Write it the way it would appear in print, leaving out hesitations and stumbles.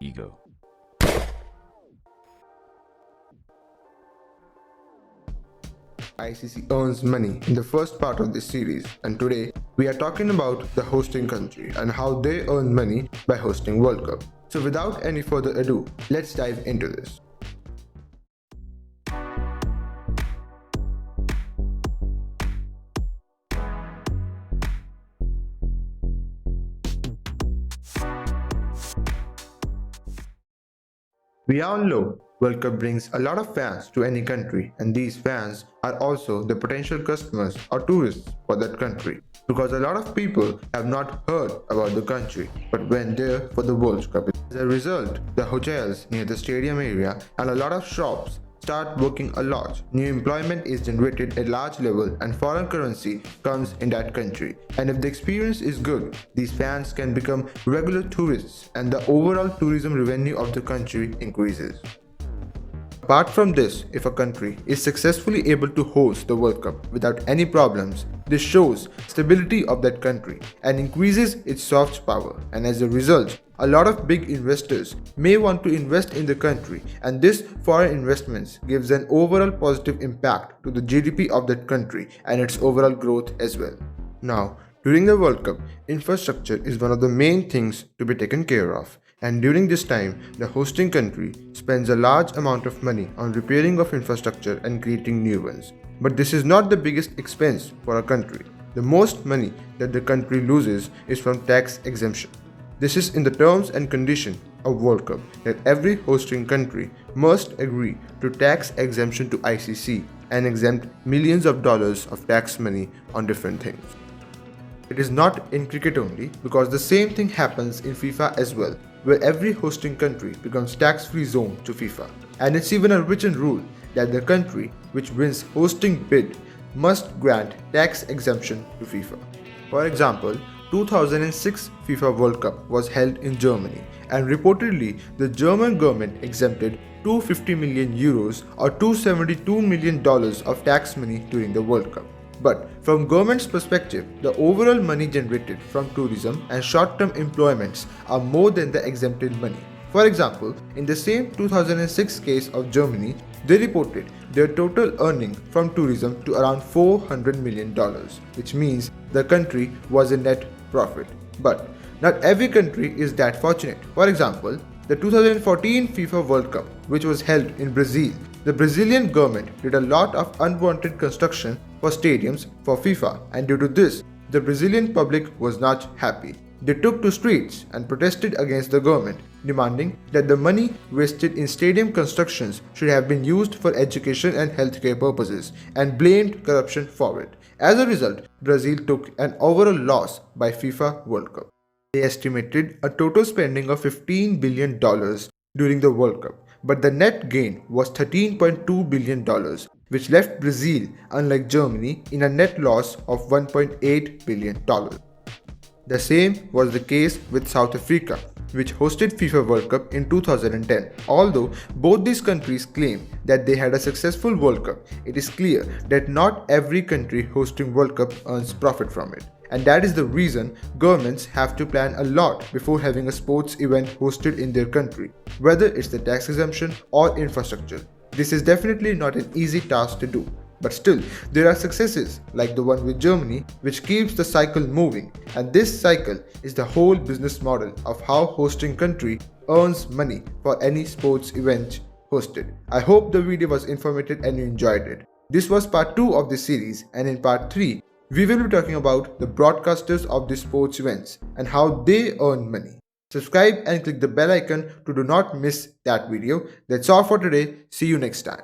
Amigo. ICC earns money in the first part of this series, and today we are talking about the hosting country and how they earn money by hosting World Cup. So without any further ado, let's dive into this. We all know World Cup brings a lot of fans to any country, and these fans are also the potential customers or tourists for that country, because a lot of people have not heard about the country but went there for the World Cup. As a result, the hotels near the stadium area and a lot of shops start working a lot. New employment is generated at large level and foreign currency comes in that country. And if the experience is good, these fans can become regular tourists and the overall tourism revenue of the country increases. Apart from this, if a country is successfully able to host the World Cup without any problems, this shows stability of that country and increases its soft power, and as a result, a lot of big investors may want to invest in the country, and this foreign investments gives an overall positive impact to the GDP of that country and its overall growth as well. Now, during the World Cup, infrastructure is one of the main things to be taken care of, and during this time, the hosting country spends a large amount of money on repairing of infrastructure and creating new ones. But this is not the biggest expense for a country. The most money that the country loses is from tax exemption. This is in the terms and condition of World Cup that every hosting country must agree to tax exemption to ICC and exempt millions of dollars of tax money on different things. It is not in cricket only, because the same thing happens in FIFA as well, where every hosting country becomes tax-free zone to FIFA. And it's even a written rule that the country which wins hosting bid must grant tax exemption to FIFA. For example, 2006 FIFA World Cup was held in Germany, and reportedly the German government exempted 250 million euros or $272 million of tax money during the World Cup. But from government's perspective, the overall money generated from tourism and short-term employments are more than the exempted money. For example, in the same 2006 case of Germany, they reported their total earning from tourism to around $400 million, which means the country was a net profit. But not every country is that fortunate. For example, the 2014 FIFA World Cup, which was held in Brazil, the Brazilian government did a lot of unwanted construction for stadiums for FIFA, and due to this, the Brazilian public was not happy. They took to streets and protested against the government, demanding that the money wasted in stadium constructions should have been used for education and healthcare purposes, and blamed corruption for it. As a result, Brazil took an overall loss by FIFA World Cup. They estimated a total spending of $15 billion during the World Cup, but the net gain was $13.2 billion, which left Brazil, unlike Germany, in a net loss of $1.8 billion. The same was the case with South Africa, which hosted FIFA World Cup in 2010. Although both these countries claim that they had a successful World Cup, it is clear that not every country hosting World Cup earns profit from it. And that is the reason governments have to plan a lot before having a sports event hosted in their country, whether it's the tax exemption or infrastructure. This is definitely not an easy task to do. But still, there are successes like the one with Germany, which keeps the cycle moving. And this cycle is the whole business model of how hosting country earns money for any sports event hosted. I hope the video was informative and you enjoyed it. This was part 2 of this series, and in part 3, we will be talking about the broadcasters of these sports events and how they earn money. Subscribe and click the bell icon to do not miss that video. That's all for today. See you next time.